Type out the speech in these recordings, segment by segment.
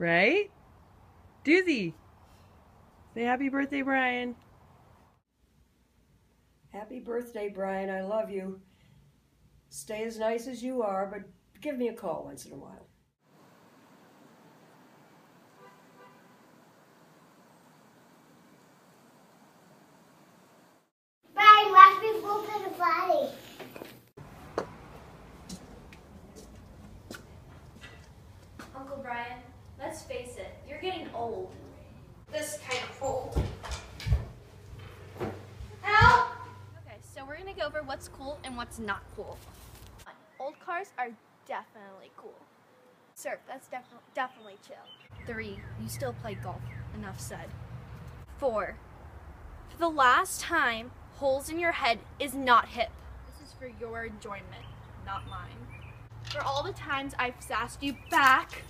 Right? Doozy, say happy birthday, Brian. Happy birthday, Brian. I love you. Stay as nice as you are, but give me a call once in a while. Brian, watch me go to the party. Uncle Brian, let's face it, you're getting old. This kind of old. Help! Okay, so we're gonna go over what's cool and what's not cool. Old cars are definitely cool. Surf, that's definitely chill. 3, you still play golf. Enough said. 4, for the last time, holes in your head is not hip. This is for your enjoyment, not mine. For all the times I've sassed you back,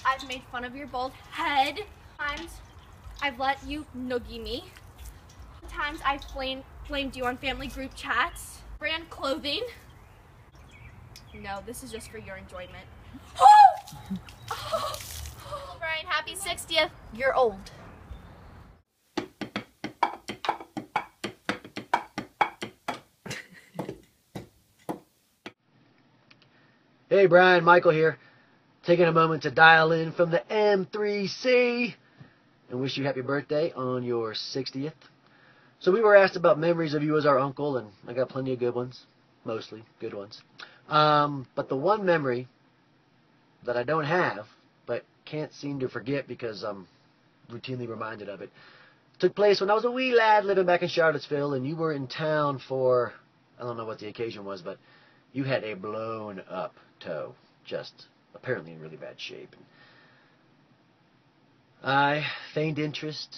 I've made fun of your bald head, times I've let you noogie me, times I've blamed you on family group chats, brand clothing. No, this is just for your enjoyment. Brian, happy 60th. You're old. Hey Brian, Michael here. Taking a moment to dial in from the M3C and wish you happy birthday on your 60th. So we were asked about memories of you as our uncle, and I got plenty of good ones. Mostly good ones. But the one memory that I don't have, but can't seem to forget because I'm routinely reminded of it, took place when I was a wee lad living back in Charlottesville, and you were in town for, I don't know what the occasion was, but you had a blown up toe, just apparently in really bad shape. And I feigned interest,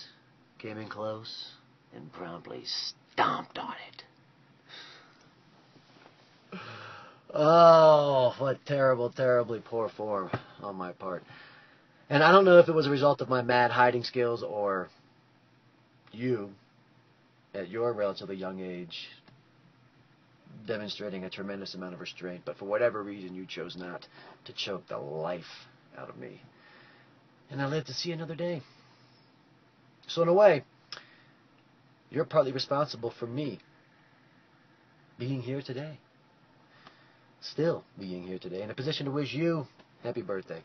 came in close, and promptly stomped on it. Oh, what terrible, terribly poor form on my part. And I don't know if it was a result of my mad hiding skills or you, at your relatively young age, demonstrating a tremendous amount of restraint, but for whatever reason you chose not to choke the life out of me. And I lived to see another day. So in a way, you're partly responsible for me being here today. Still being here today, in a position to wish you happy birthday.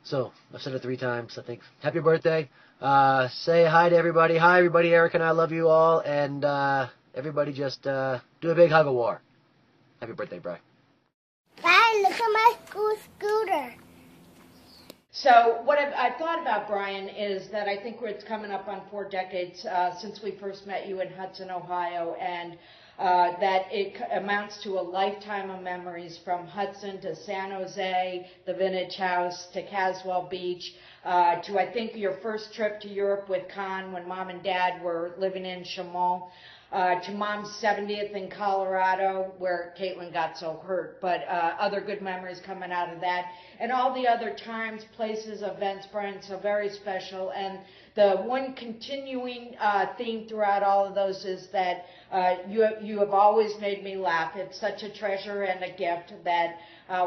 So, I've said it 3 times, I think. Happy birthday. Say hi to everybody. Hi, everybody. Eric and I love you all. And everybody just do a big hug of war. Happy birthday, Brian. Brian, look at my school scooter. So what I've thought about, Brian, is that I think it's coming up on 4 decades since we first met you in Hudson, Ohio, and that it amounts to a lifetime of memories from Hudson to San Jose, the Vintage House, to Caswell Beach, to I think your first trip to Europe with Con when Mom and Dad were living in Chaumont, to Mom's 70th in Colorado where Caitlin got so hurt, but other good memories coming out of that, and all the other times, places, events, Brian, so very special. And the one continuing theme throughout all of those is that you have always made me laugh. It's such a treasure and a gift that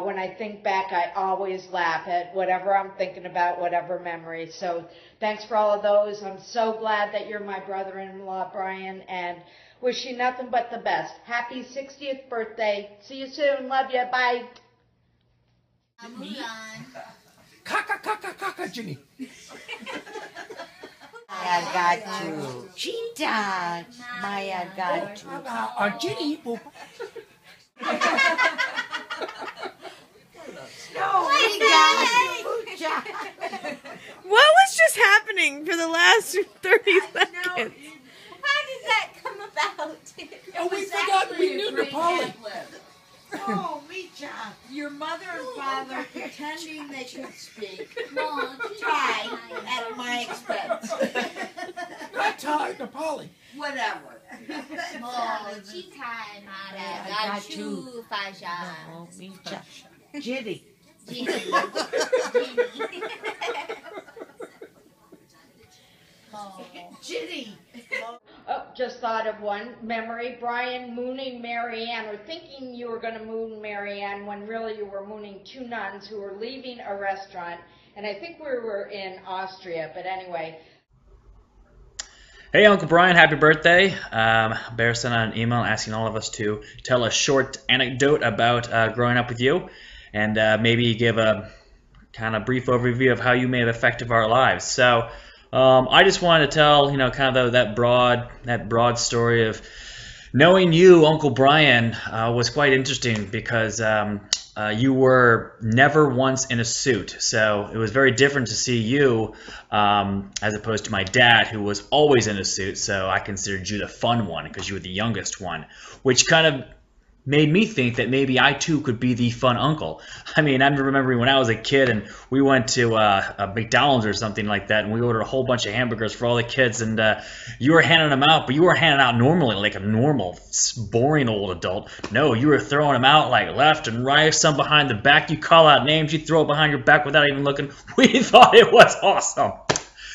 when I think back, I always laugh at whatever I'm thinking about, whatever memory. So thanks for all of those. I'm so glad that you're my brother-in-law, Brian, and wish you nothing but the best. Happy 60th birthday. See you soon. Love you. Bye. Kaka, Ginny. I got you. Cheetah. Maya got you. Ginny. No, we got you. What was just happening for the last 30 seconds? How did that come about? Oh, we forgot we knew the Polly. Oh, Misha. Your mother and father pretending they could speak. Try at my expense. Not Ty, the Polly. Whatever. Oh, cheetah, Mara, got you, Fasha. Oh, Misha. Ginny. Ginny. Oh, just thought of one memory. Brian mooning Marianne, or thinking you were going to moon Marianne when really you were mooning two nuns who were leaving a restaurant. And I think we were in Austria, but anyway. Hey, Uncle Brian, happy birthday. Bear sent out an email asking all of us to tell a short anecdote about growing up with you, and maybe give a kind of brief overview of how you may have affected our lives. So I just wanted to tell, kind of that broad story of knowing you, Uncle Brian, was quite interesting because you were never once in a suit. So it was very different to see you as opposed to my dad, who was always in a suit. So I considered you the fun one because you were the youngest one, which kind of made me think that maybe I too could be the fun uncle. I mean, I'm remembering when I was a kid and we went to a McDonald's or something like that, and we ordered a whole bunch of hamburgers for all the kids, and you were handing them out, but you weren't handing out normally like a normal, boring old adult. No, you were throwing them out like left and right, some behind the back. You call out names, you throw it behind your back without even looking. We thought it was awesome.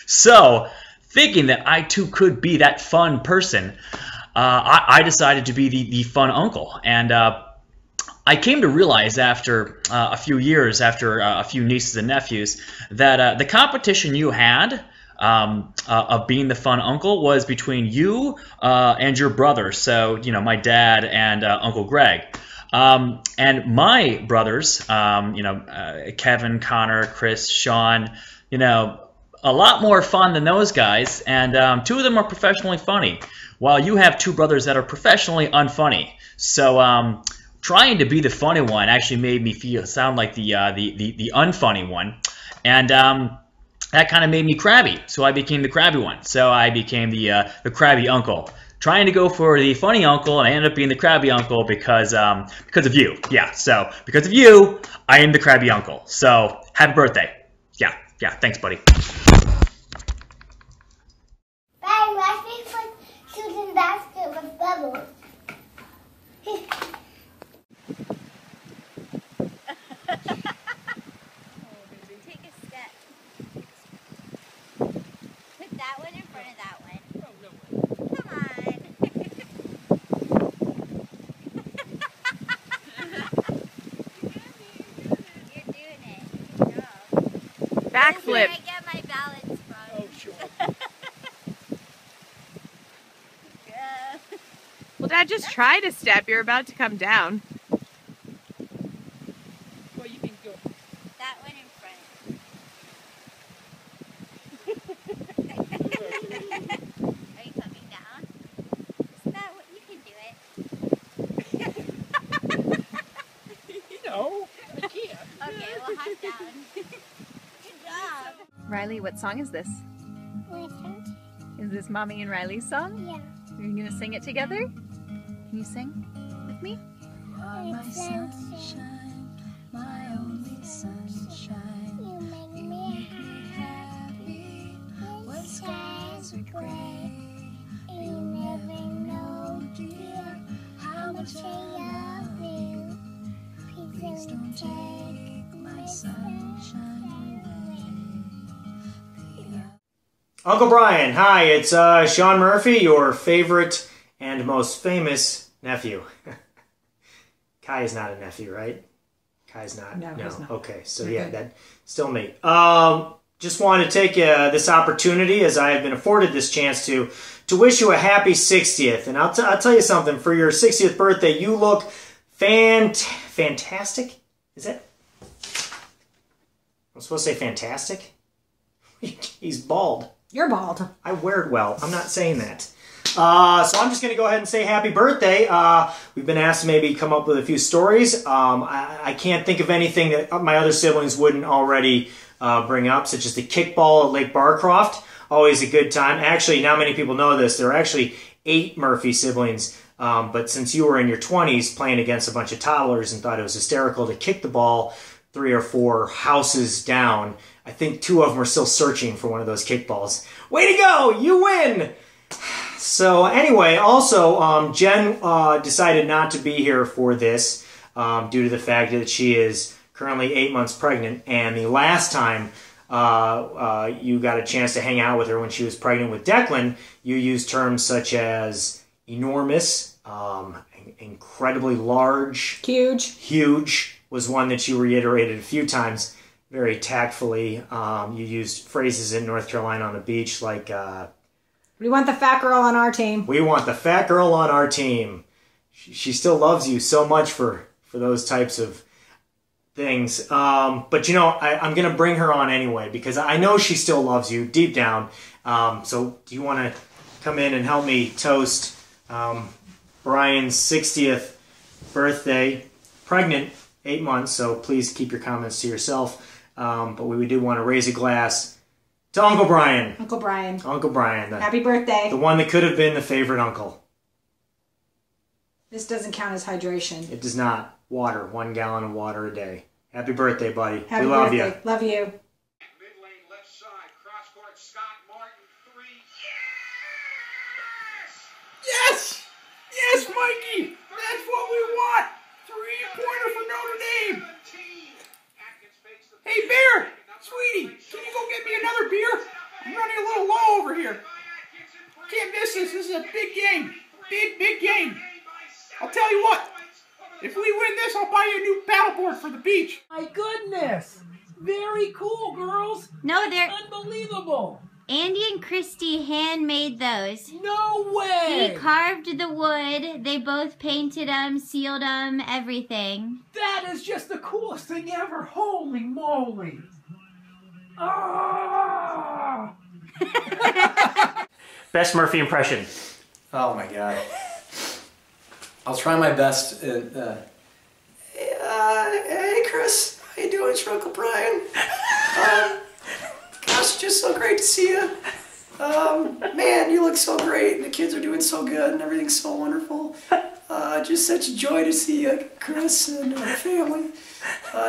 So, thinking that I too could be that fun person, I decided to be the fun uncle, and I came to realize after a few years, after a few nieces and nephews, that the competition you had of being the fun uncle was between you and your brother. So, my dad and Uncle Greg. And my brothers, Kevin, Connor, Chris, Sean, a lot more fun than those guys, and two of them are professionally funny, while you have two brothers that are professionally unfunny. So trying to be the funny one actually made me sound like the unfunny one, and that kind of made me crabby. So I became the crabby one. So I became the crabby uncle, trying to go for the funny uncle, and I ended up being the crabby uncle because of you. Yeah. So because of you, I am the crabby uncle. So happy birthday. Yeah. Thanks, buddy. Brian, watch me put shooting basket with bubbles. Take a step. Put that one in front of that one. Come on. You're doing it. Good job. Backflip. Where I get my balance from. Oh, sure. Yeah. Well, Dad, just try to step. You're about to come down. Well, you can go. That one in front. Are you coming down? Is that what you can do it? I can't. Okay, we'll hop down. Good job. Riley, what song is this? Is this Mommy and Riley's song? Yeah. Are you going to sing it together? Can you sing with me? My sunshine, my only sunshine. You make me happy when skies are gray. You never know, dear, how much I love you. Please don't take my sunshine away. Uncle Brian, hi, it's Sean Murphy, your favorite and most famous nephew. Kai is not a nephew, right? Kai's not? No, he's not. Okay, so yeah, that's still me. Just wanted to take this opportunity, as I have been afforded this chance to wish you a happy 60th. And I'll tell you something, for your 60th birthday, you look fantastic? Is it? I'm supposed to say fantastic? He's bald. You're bald. I wear it well. I'm not saying that. So I'm just going to go ahead and say happy birthday. We've been asked to maybe come up with a few stories. I can't think of anything that my other siblings wouldn't already bring up, such as the kickball at Lake Barcroft. Always a good time. Actually, not many people know this. There are actually 8 Murphy siblings, but since you were in your 20s playing against a bunch of toddlers and thought it was hysterical to kick the ball 3 or 4 houses down, I think 2 of them are still searching for one of those kickballs. Way to go! You win! So anyway, also, Jen decided not to be here for this due to the fact that she is currently 8 months pregnant, and the last time you got a chance to hang out with her when she was pregnant with Declan, you used terms such as enormous, incredibly large, huge was one that you reiterated a few times very tactfully. You used phrases in North Carolina on the beach like, we want the fat girl on our team. We want the fat girl on our team. She still loves you so much for those types of things. But, you know, I'm going to bring her on anyway because I know she still loves you deep down. So do you want to come in and help me toast Brian's 60th birthday, pregnant, 8 months, so please keep your comments to yourself. But we do want to raise a glass to Uncle Brian. Uncle Brian. Uncle Brian. Happy birthday. The one that could have been the favorite uncle. This doesn't count as hydration. It does not. Water. 1 gallon of water a day. Happy birthday, buddy. Happy we love birthday. you. Love you. Mid lane left side. Cross court. Scott Martin. 3. Yes! Yes, Mikey! That's what we want! 3-pointer for Notre Dame! Hey, Bear! Sweetie, can you go get me another beer? I'm running a little low over here. Can't miss this. This is a big game. Big game. I'll tell you what. If we win this, I'll buy you a new paddleboard for the beach. My goodness! Very cool, girls. No, they're unbelievable. Andy and Christy handmade those. No way! He carved the wood. They both painted them, sealed them, everything. That is just the coolest thing ever. Holy moly! Oh! Best Murphy impression. Oh my god. I'll try my best. Hey Chris, how you doing? It's your Uncle Brian. Gosh, just so great to see you. Man, you look so great, and the kids are doing so good, and everything's so wonderful. Just such a joy to see you, Chris, and our family.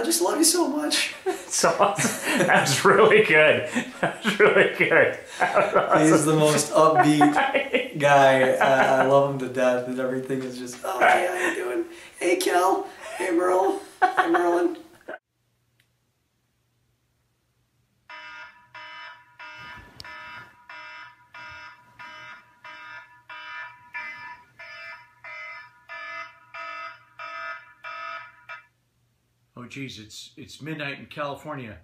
Just love you so much. So awesome. That was really good. That was really good. Awesome. He's the most upbeat guy. I love him to death, and everything is just, oh, hey, how you doing? Hey, Kel. Hey, Merle. Hey, Merlin. Oh, geez, it's midnight in California.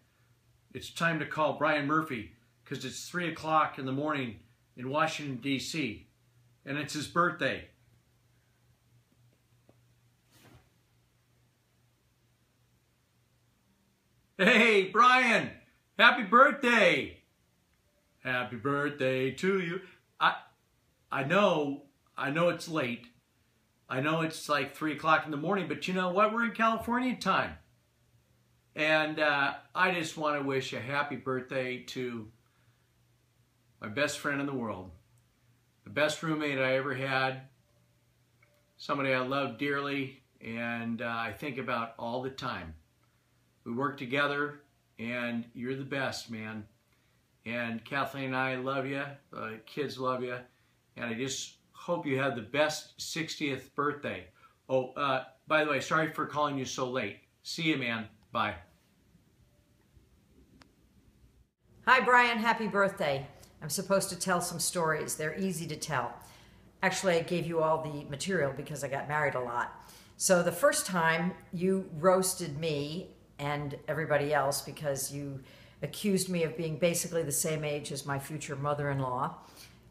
It's time to call Brian Murphy because it's 3 o'clock in the morning in Washington, D.C., and it's his birthday. Hey, Brian, happy birthday. Happy birthday to you. I know it's late. I know it's like 3 o'clock in the morning, but you know what? We're in California time. And I just want to wish a happy birthday to my best friend in the world, the best roommate I ever had, somebody I love dearly and I think about all the time. We work together and you're the best, man. And Kathleen and I love you, the kids love you, and I just hope you have the best 60th birthday. Oh, by the way, sorry for calling you so late. See you, man. Bye. Hi, Brian. Happy birthday. I'm supposed to tell some stories. They're easy to tell. Actually, I gave you all the material because I got married a lot. So the first time you roasted me and everybody else because you accused me of being basically the same age as my future mother-in-law.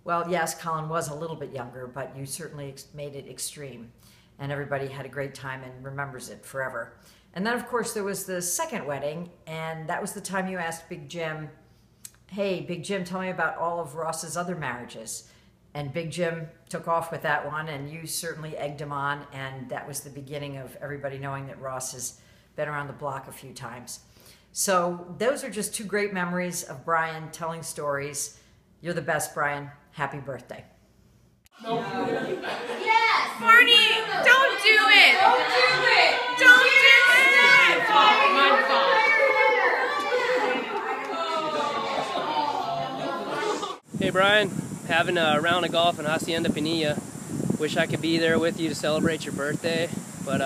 Well, yes, Colin was a little bit younger, but you certainly made it extreme. And everybody had a great time and remembers it forever. And then, of course, there was the second wedding, and that was the time you asked Big Jim, hey, Big Jim, tell me about all of Ross's other marriages. And Big Jim took off with that one, and you certainly egged him on, and that was the beginning of everybody knowing that Ross has been around the block a few times. So those are just two great memories of Brian telling stories. You're the best, Brian. Happy birthday. Yes! Barney, don't do it! Don't do it! Don't do it! Hey Brian, having a round of golf in Hacienda Pinilla. Wish I could be there with you to celebrate your birthday, but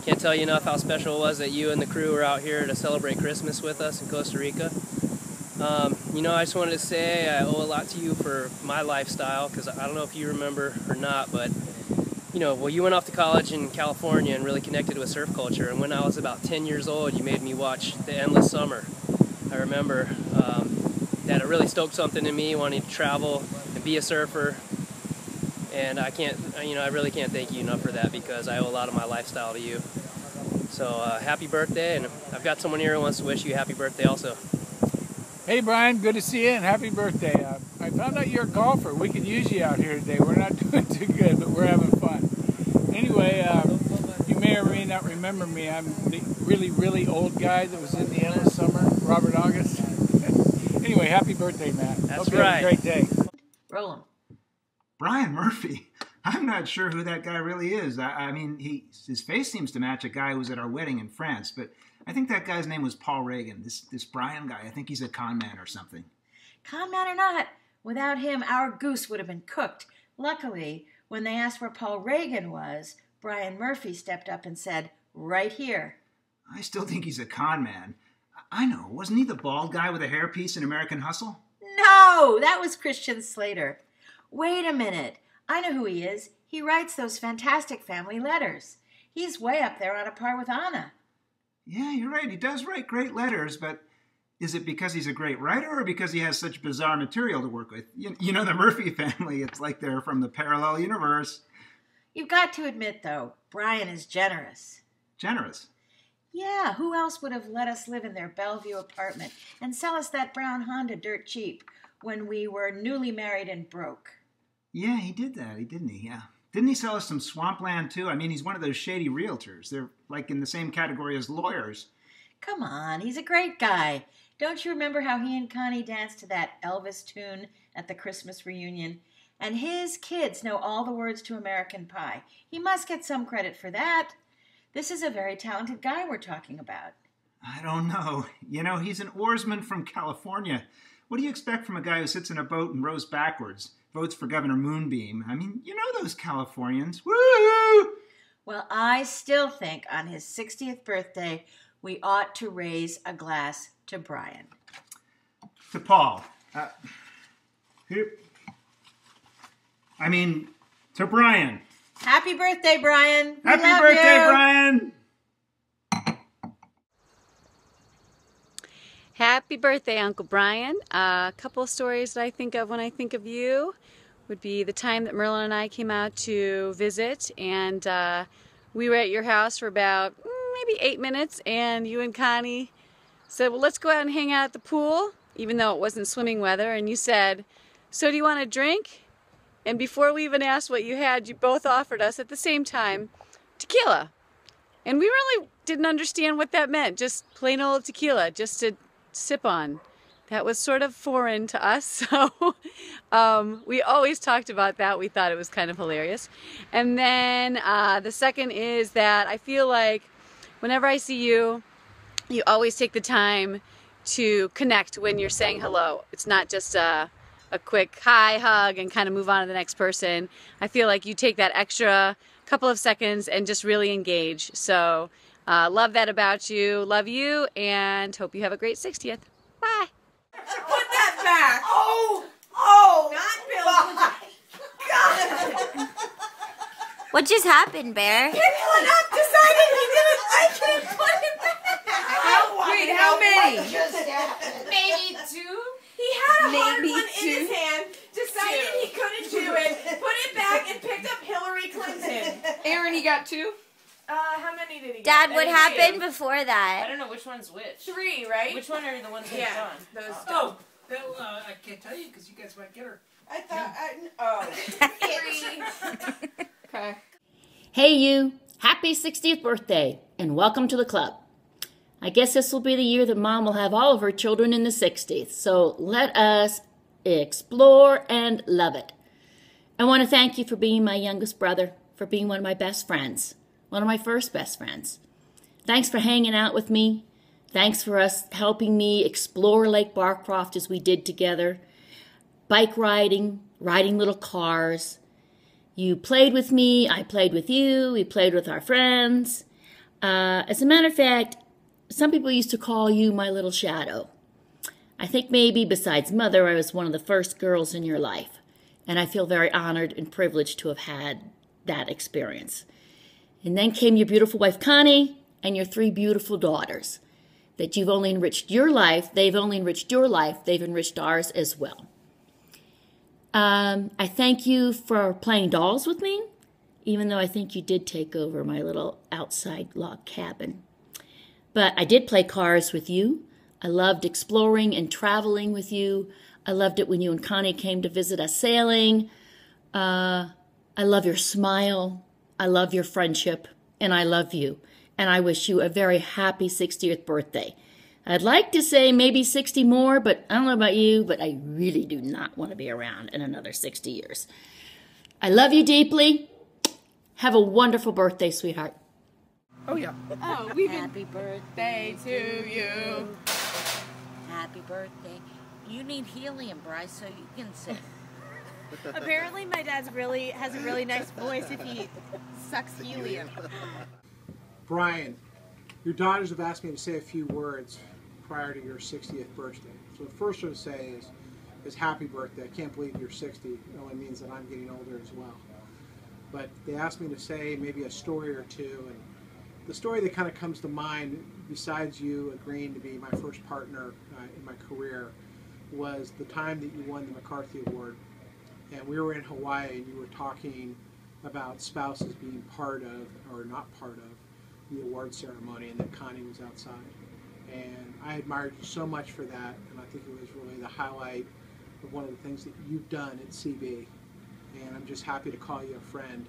can't tell you enough how special it was that you and the crew were out here to celebrate Christmas with us in Costa Rica. You know, I just wanted to say I owe a lot to you for my lifestyle, because I don't know if you remember or not, but you know, well, you went off to college in California and really connected with surf culture, and when I was about 10 years old, you made me watch The Endless Summer. I remember that it really stoked something in me, wanting to travel and be a surfer, and I can't, you know, I really can't thank you enough for that, because I owe a lot of my lifestyle to you. So happy birthday, and I've got someone here who wants to wish you a happy birthday also. Hey Brian, good to see you and happy birthday. I found out you're a golfer. We could use you out here today. We're not doing too good, but we're having fun. Anyway, you may or may not remember me. I'm the really, really old guy that was in The Endless Summer, Robert August. Anyway, happy birthday, Matt. That's Hope you have a great day. Roll 'em. Brian Murphy. I'm not sure who that guy really is. I mean, his face seems to match a guy who was at our wedding in France, but I think that guy's name was Paul Reagan. This Brian guy, I think he's a con man or something. Con man or not, without him, our goose would have been cooked. Luckily, when they asked where Paul Reagan was, Brian Murphy stepped up and said, right here. I still think he's a con man. I know, wasn't he the bald guy with a hairpiece in American Hustle? No, that was Christian Slater. Wait a minute. I know who he is. He writes those fantastic family letters. He's way up there on a par with Anna. Yeah, you're right. He does write great letters, but is it because he's a great writer or because he has such bizarre material to work with? You know, the Murphy family, it's like they're from the parallel universe. You've got to admit, though, Brian is generous. Generous? Yeah, who else would have let us live in their Bellevue apartment and sell us that brown Honda dirt cheap when we were newly married and broke? Yeah, he did that, didn't he? Yeah. Didn't he sell us some swampland, too? I mean, he's one of those shady realtors. They're like in the same category as lawyers. Come on, he's a great guy. Don't you remember how he and Connie danced to that Elvis tune at the Christmas reunion? And his kids know all the words to American Pie. He must get some credit for that. This is a very talented guy we're talking about. I don't know. You know, he's an oarsman from California. What do you expect from a guy who sits in a boat and rows backwards? Votes for Governor Moonbeam. I mean, you know those Californians. Woo! Well, I still think on his 60th birthday, we ought to raise a glass to Brian. To Paul. Here. I mean, to Brian. Happy birthday, Brian. We Happy love birthday, you. Brian. Happy birthday, Uncle Brian. A couple of stories that I think of when I think of you would be the time that Merlin and I came out to visit, and we were at your house for about maybe 8 minutes, and you and Connie said, well, let's go out and hang out at the pool, even though it wasn't swimming weather, and you said, so do you want a drink? And before we even asked what you had, you both offered us at the same time tequila. And we really didn't understand what that meant, just plain old tequila, just to sip on. That was sort of foreign to us, so we always talked about that. We thought it was kind of hilarious. And then the second is that I feel like whenever I see you, you always take the time to connect when you're saying hello. It's not just a quick hi, hug, and kind of move on to the next person. I feel like you take that extra couple of seconds and just really engage. So love that about you, love you, and hope you have a great 60th. Bye. Put that back. Oh, not Bill. God. What just happened, Bear? People enough decided he didn't like it. Put it back. Wait, how many? Maybe 2. He had a hard one in his hand, decided he couldn't do it, put it back, and picked up Hillary Clinton. Aaron, he got 2? How many did he get? Dad, what happened before that? I don't know which one's which. 3, right? Which one are the ones that Yeah, on? those. Oh, Bill, I can't tell you because you guys might get her. I thought, 3. Okay. Hey you, happy 60th birthday and welcome to the club. I guess this will be the year that Mom will have all of her children in the 60s, so let us explore and love it. I want to thank you for being my youngest brother, for being one of my best friends, one of my first best friends. Thanks for hanging out with me. Thanks for us helping me explore Lake Barcroft as we did together. Bike riding, riding little cars. You played with me, I played with you, we played with our friends. As a matter of fact, some people used to call you my little shadow. I think maybe besides mother, I was one of the first girls in your life, and I feel very honored and privileged to have had that experience. And then came your beautiful wife, Connie, and your 3 beautiful daughters, that you've only enriched your life, they've only enriched your life, they've enriched ours as well. I thank you for playing dolls with me, even though I think you did take over my little outside log cabin. But I did play cars with you. I loved exploring and traveling with you. I loved it when you and Connie came to visit us sailing. I love your smile. I love your friendship. And I love you. And I wish you a very happy 60th birthday. I'd like to say maybe 60 more, but I don't know about you, but I really do not want to be around in another 60 years. I love you deeply. Have a wonderful birthday, sweetheart. Oh, yeah. Oh, Happy birthday to you. Happy birthday. You need helium, Bryce, so you can sing. Apparently my dad's has a really nice voice if he sucks helium. Brian, your daughters have asked me to say a few words prior to your 60th birthday. So the first one to say is happy birthday. I can't believe you're 60. It only means that I'm getting older as well. But they asked me to say maybe a story or two, and the story that kind of comes to mind, besides you agreeing to be my first partner in my career, was the time that you won the McCarthy Award. And we were in Hawaii, and you were talking about spouses being part of, or not part of, the award ceremony, and that Connie was outside. And I admired you so much for that, and I think it was really the highlight of one of the things that you've done at CB. And I'm just happy to call you a friend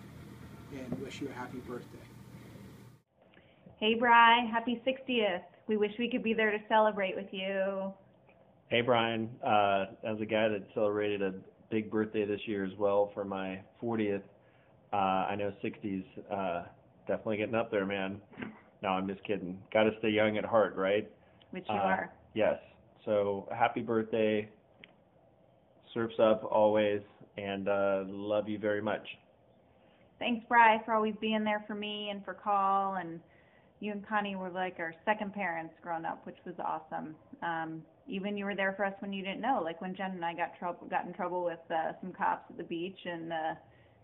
and wish you a happy birthday. Hey, Bri, happy 60th. We wish we could be there to celebrate with you. Hey, Brian. As a guy that celebrated a big birthday this year as well for my 40th, I know 60's definitely getting up there, man. No, I'm just kidding. Got to stay young at heart, right? Which you are. Yes. So happy birthday. Surf's up always, and love you very much. Thanks, Bri, for always being there for me and for Call. And you and Connie were like our second parents growing up, which was awesome. Even you were there for us when you didn't know, like when Jen and I got in trouble with some cops at the beach, and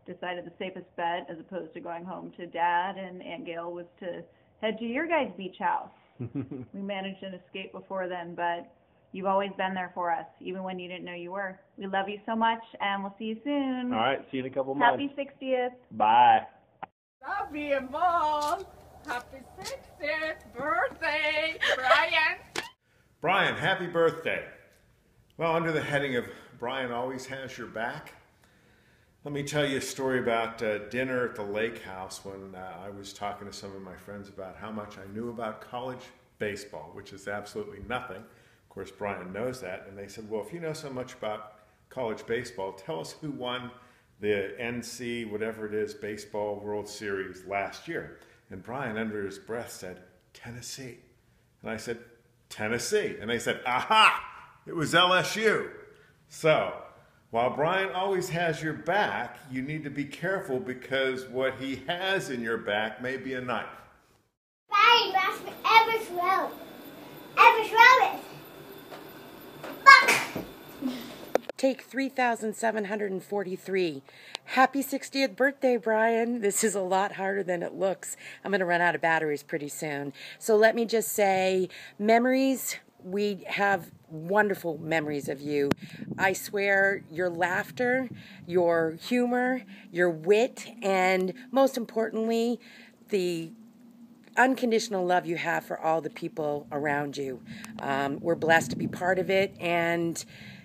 decided the safest bet, as opposed to going home to Dad and Aunt Gail, was to head to your guys' beach house. We managed an escape before then, but you've always been there for us, even when you didn't know you were. We love you so much, and we'll see you soon. All right, see you in a couple months. Happy 60th. Bye. Love you, Mom. Happy 60th birthday, Brian. Brian, happy birthday. Well, under the heading of Brian Always Has Your Back, let me tell you a story about dinner at the lake house when I was talking to some of my friends about how much I knew about college baseball, which is absolutely nothing. Of course, Brian knows that. And they said, well, if you know so much about college baseball, tell us who won the NC, whatever it is, Baseball World Series last year. And Brian, under his breath, said, Tennessee. And I said, Tennessee. And they said, aha, it was LSU. So, while Brian always has your back, you need to be careful, because what he has in your back may be a knife. Brian, that's for Everest Road. Everest Road is. Take 3,743. Happy 60th birthday, Brian. This is a lot harder than it looks. I'm going to run out of batteries pretty soon. So let me just say, memories, we have wonderful memories of you. I swear, your laughter, your humor, your wit, and most importantly, the unconditional love you have for all the people around you. We're blessed to be part of it, and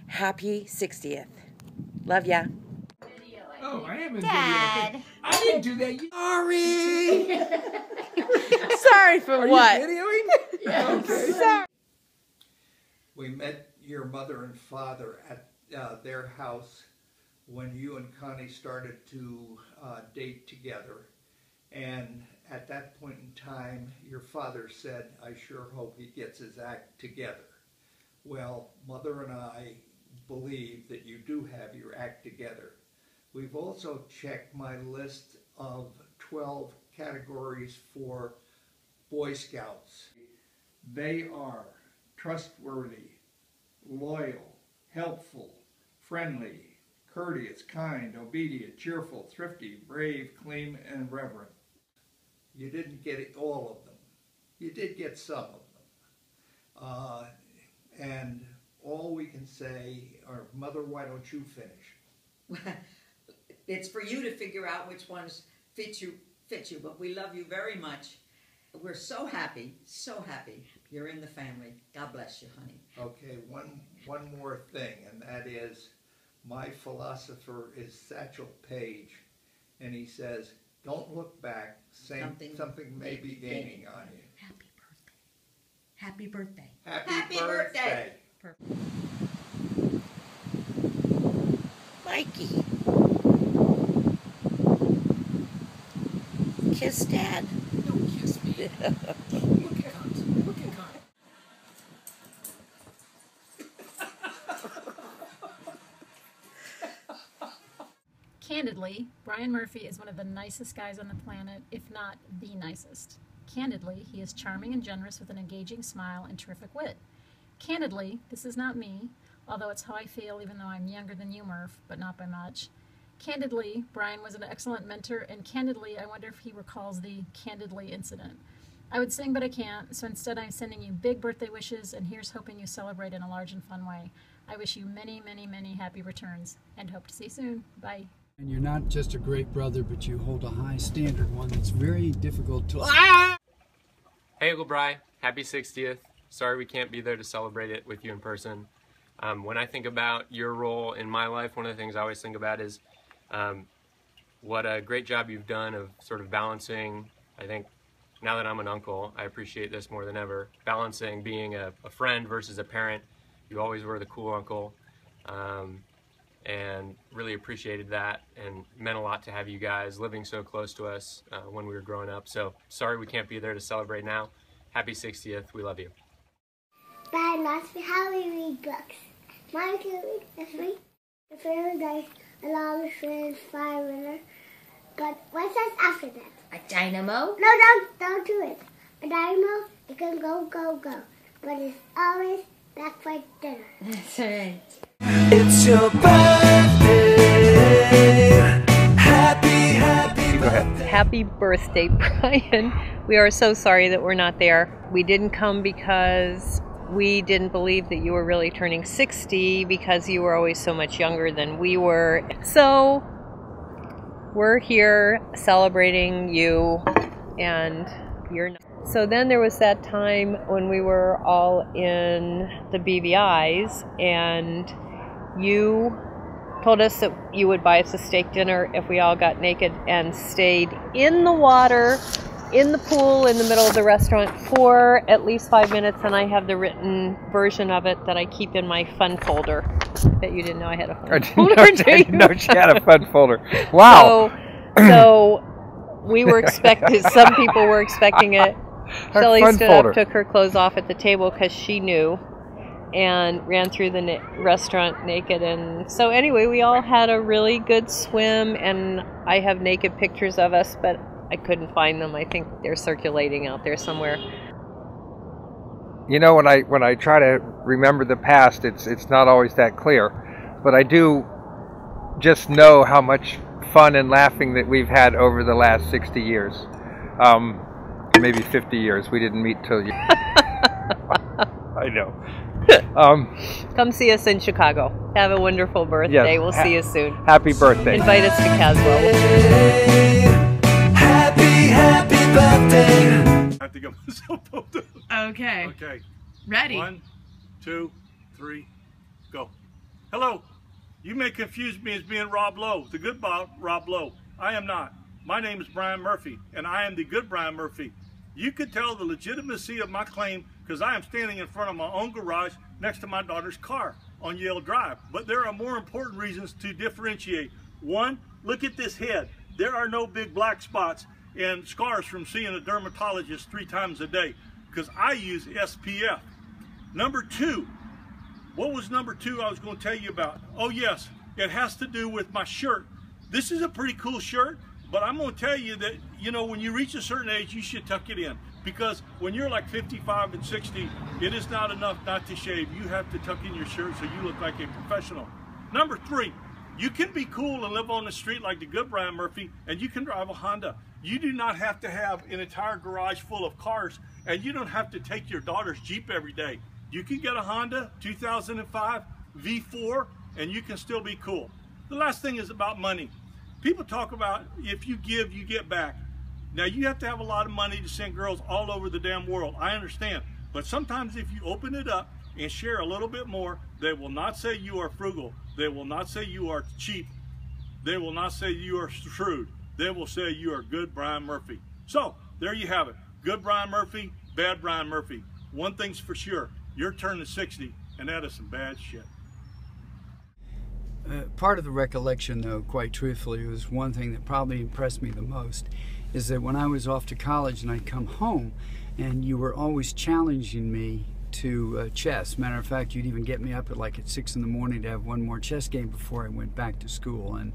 happy 60th. Love ya. Oh, I haven't Dad. videotaped. I didn't do that. Sorry. Sorry for what? Are you videoing? Yeah. Okay. Sorry. We met your mother and father at their house when you and Connie started to date together. And at that point in time, your father said, I sure hope he gets his act together. Well, Mother and I believe that you do have your act together. We've also checked my list of 12 categories for Boy Scouts. They are trustworthy, loyal, helpful, friendly, courteous, kind, obedient, cheerful, thrifty, brave, clean, and reverent. You didn't get all of them. You did get some of them. And all we can say are, Mother, why don't you finish? It's for you to figure out which ones fit you, but we love you very much. We're so happy you're in the family. God bless you, honey. Okay, one more thing, and that is, my philosopher is Satchel Paige, and he says, don't look back, something may be gaining on you. Happy birthday. Happy birthday. Perfect. Mikey. Kiss Dad. Don't kiss me. Look at cunt. Look at cunt. Candidly, Brian Murphy is one of the nicest guys on the planet, if not the nicest. Candidly, he is charming and generous with an engaging smile and terrific wit. Candidly, this is not me, although it's how I feel even though I'm younger than you, Murph, but not by much. Candidly, Brian was an excellent mentor, and candidly, I wonder if he recalls the Candidly incident. I would sing, but I can't, so instead I'm sending you big birthday wishes, and here's hoping you celebrate in a large and fun way. I wish you many, many, many happy returns, and hope to see you soon. Bye. And you're not just a great brother, but you hold a high standard, one that's very difficult to... Hey, Uncle Bri, happy 60th. Sorry we can't be there to celebrate it with you in person. When I think about your role in my life, one of the things I always think about is what a great job you've done of sort of balancing, I think, now that I'm an uncle, I appreciate this more than ever, balancing being a friend versus a parent. You always were the cool uncle, and really appreciated that, and meant a lot to have you guys living so close to us when we were growing up. So sorry we can't be there to celebrate now. Happy 60th. We love you. Brian asked me how we read books. Mine can read this week. The Paradise, along with Fire Winner. But what's that after that? A dynamo? No, don't do it. A dynamo, it can go, go, go. But it's always back for dinner. That's right. It's your birthday. Happy Go ahead. Happy birthday, Brian. We are so sorry that we're not there. We didn't come because we didn't believe that you were really turning 60 because you were always so much younger than we were. So we're here celebrating you, and you're not. So then there was that time when we were all in the BVI's, and you told us that you would buy us a steak dinner if we all got naked and stayed in the water, in the pool, in the middle of the restaurant for at least 5 minutes, and I have the written version of it that I keep in my fun folder. Bet you didn't know I had a fun folder. I didn't know she had a fun folder. Wow. So we were expecting, some people were expecting it. Shelley stood up, took her clothes off at the table because she knew, and ran through the restaurant naked. And so anyway, we all had a really good swim, and I have naked pictures of us, but I couldn't find them. I think they're circulating out there somewhere. You know, when I try to remember the past, it's not always that clear, but I do just know how much fun and laughing that we've had over the last 60 years. Maybe 50 years. We didn't meet till you. I know. Come see us in Chicago. Have a wonderful birthday. Yes. We'll see you soon. Happy birthday. Invite us to Caswell. Happy birthday. I have to get myself pumped up. Okay. Okay. Ready. 1, 2, 3, go. Hello. You may confuse me as being Rob Lowe, the good Rob Lowe. I am not. My name is Brian Murphy, and I am the good Brian Murphy. You could tell the legitimacy of my claim because I am standing in front of my own garage next to my daughter's car on Yale Drive. But there are more important reasons to differentiate. One, look at this head. There are no big black spots and scars from seeing a dermatologist 3 times a day because I use SPF. Number 2, what was number 2 I was going to tell you about? Oh yes, it has to do with my shirt. This is a pretty cool shirt, but I'm going to tell you that, you know, when you reach a certain age, you should tuck it in Because when you're like 55 and 60, it is not enough not to shave. You have to tuck in your shirt so you look like a professional. Number 3, you can be cool and live on the street like the good Brian Murphy, and you can drive a Honda. You do not have to have an entire garage full of cars, and you don't have to take your daughter's Jeep every day. You can get a Honda 2005 V4, and you can still be cool. The last thing is about money. People talk about if you give, you get back. Now, you have to have a lot of money to send girls all over the damn world. I understand. But sometimes if you open it up and share a little bit more, they will not say you are frugal. They will not say you are cheap. They will not say you are shrewd. They will say you are good Brian Murphy. So, there you have it. Good Brian Murphy, bad Brian Murphy. One thing's for sure. You're turning 60, and that is some bad shit. Part of the recollection, though, quite truthfully, was one thing that probably impressed me the most, is that when I was off to college and I'd come home, and you were always challenging me to chess. Matter of fact, you'd even get me up at 6 in the morning to have one more chess game before I went back to school. And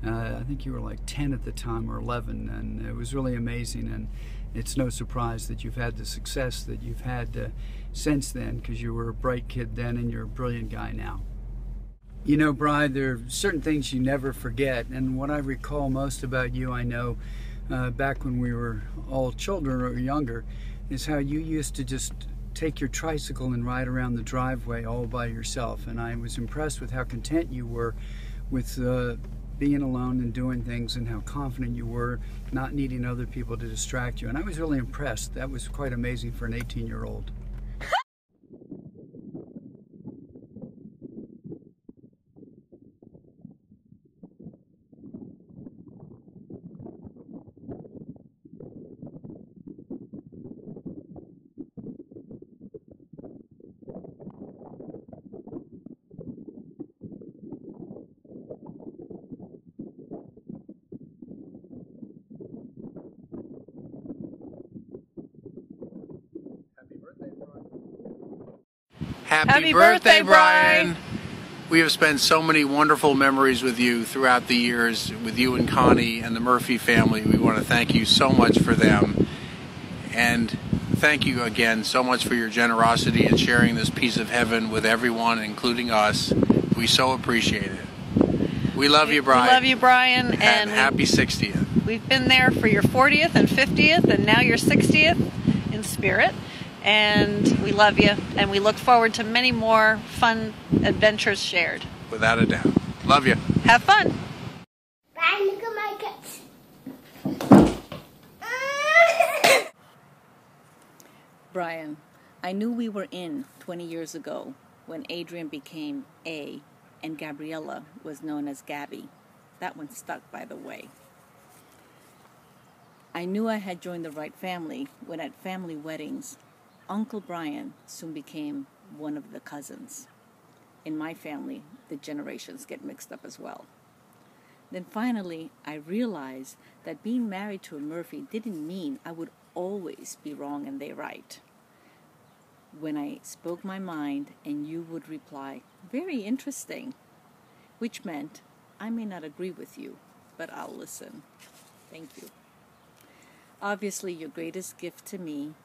I think you were like 10 at the time or 11, and it was really amazing. And it's no surprise that you've had the success that you've had since then, because you were a bright kid then and you're a brilliant guy now. You know, Brian, there are certain things you never forget, and what I recall most about you, I know, back when we were all children or younger, is how you used to just take your tricycle and ride around the driveway all by yourself. And I was impressed with how content you were with being alone and doing things, and how confident you were, not needing other people to distract you. And I was really impressed. That was quite amazing for an 18-year-old. Happy birthday, Brian! We have spent so many wonderful memories with you throughout the years, with you and Connie and the Murphy family. We want to thank you so much for them. And thank you again so much for your generosity in sharing this piece of heaven with everyone, including us. We so appreciate it. We love you, Brian. We love you, Brian. And happy 60th. We've been there for your 40th and 50th, and now your 60th in spirit. And we love you, and we look forward to many more fun adventures shared. Without a doubt. Love you. Have fun. Brian, look at my guts. Brian, I knew we were in 20 years ago when Adrian became A and Gabriella was known as Gabby. That one stuck, by the way. I knew I had joined the right family when at family weddings, Uncle Brian soon became one of the cousins. In my family, the generations get mixed up as well. Then finally, I realized that being married to a Murphy didn't mean I would always be wrong and they right. When I spoke my mind and you would reply, "Very interesting," which meant I may not agree with you, but I'll listen. Thank you. Obviously, your greatest gift to me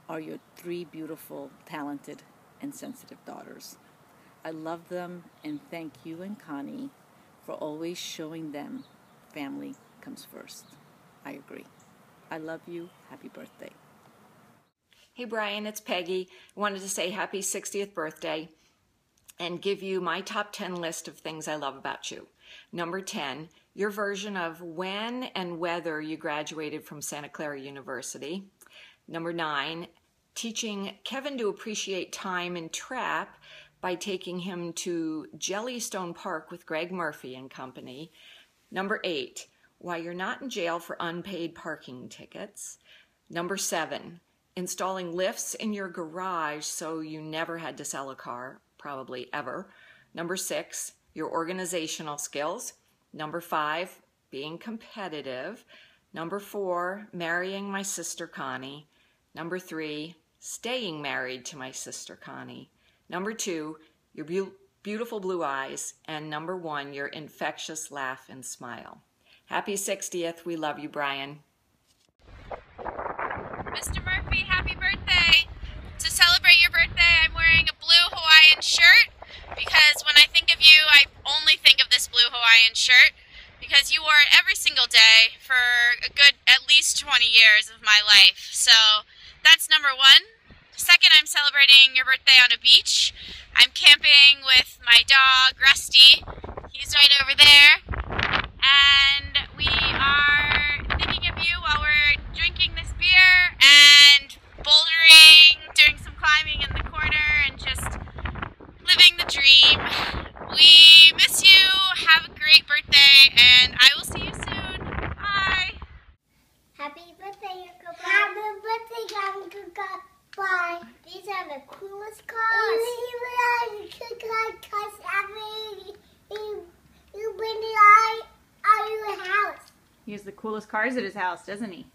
are your 3 beautiful, talented, and sensitive daughters. I love them, and thank you and Connie for always showing them family comes first. I agree. I love you. Happy birthday. Hey Brian, it's Peggy. I wanted to say happy 60th birthday and give you my top 10 list of things I love about you. Number 10, your version of when and whether you graduated from Santa Clara University. Number 9, teaching Kevin to appreciate time and trap by taking him to Jellystone Park with Greg Murphy and company. Number 8, why you're not in jail for unpaid parking tickets. Number 7, installing lifts in your garage so you never had to sell a car, probably ever. Number 6, your organizational skills. Number 5, being competitive. Number 4, marrying my sister Connie. Number 3, staying married to my sister Connie. Number 2, your beautiful blue eyes. And number 1, your infectious laugh and smile. Happy 60th. We love you, Brian. Mr. Murphy, happy birthday! To celebrate your birthday, I'm wearing a blue Hawaiian shirt because when I think of you, I only think of this blue Hawaiian shirt because you wore it every single day for a good at least 20 years of my life. So that's number one. Second, I'm celebrating your birthday on a beach. I'm camping with my dog, Rusty. He's right over there. And we are thinking of you while we're drinking this beer and bouldering, doing some climbing in the corner, and just living the dream. We miss you. Have a great birthday, and I will see you soon. Bye. Happy birthday, Uncle Bob. Happy birthday, Uncle Bob. Bye. These are the coolest cars. You bring it out of your house. He has the coolest cars at his house, doesn't he?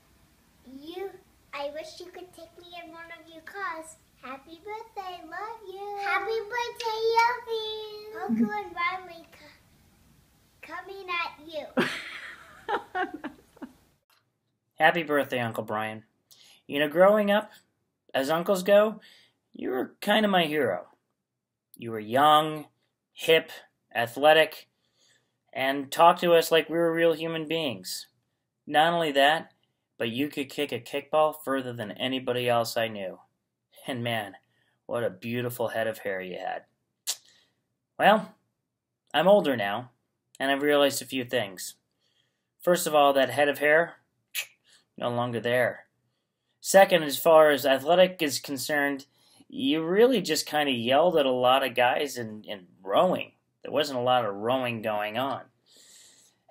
I wish you could take me in one of your cars. Happy birthday, love you. Happy birthday, love you. Uncle and Riley coming at you. Happy birthday, Uncle Brian. You know, growing up, as uncles go, you were kind of my hero. You were young, hip, athletic, and talked to us like we were real human beings. Not only that, but you could kick a kickball further than anybody else I knew. And man, what a beautiful head of hair you had. Well, I'm older now, and I've realized a few things. First of all, that head of hair, no longer there. Second, as far as athletic is concerned, you really just kind of yelled at a lot of guys in rowing. There wasn't a lot of rowing going on.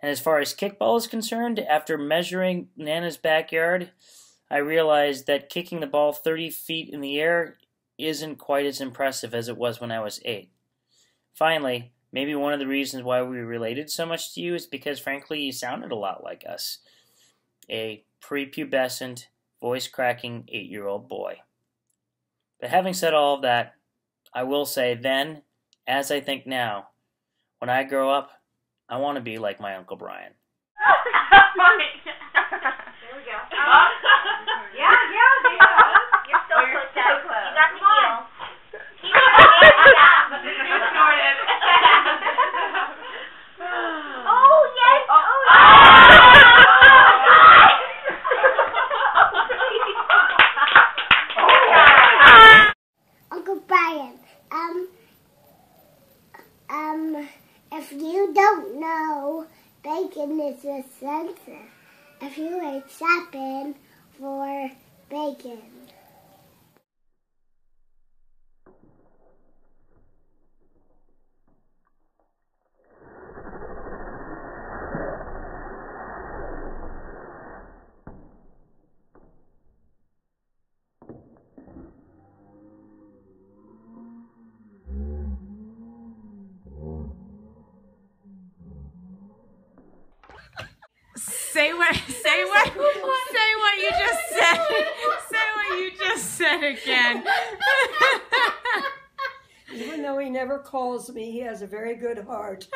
And as far as kickball is concerned, after measuring Nana's backyard, I realized that kicking the ball 30 feet in the air isn't quite as impressive as it was when I was 8. Finally, maybe one of the reasons why we related so much to you is because, frankly, you sounded a lot like us. A prepubescent, voice-cracking 8-year-old boy. But having said all of that, I will say then, as I think now, when I grow up, I want to be like my Uncle Brian. There we go. Yeah, there you go. You're so close, Dad. You got the heel. You snorted. Oh, yes. Uncle Brian, if you don't know, bacon is a sensor. If you were shopping for bacon. Say what you just said. Say what you just said again. Even though he never calls me, he has a very good heart.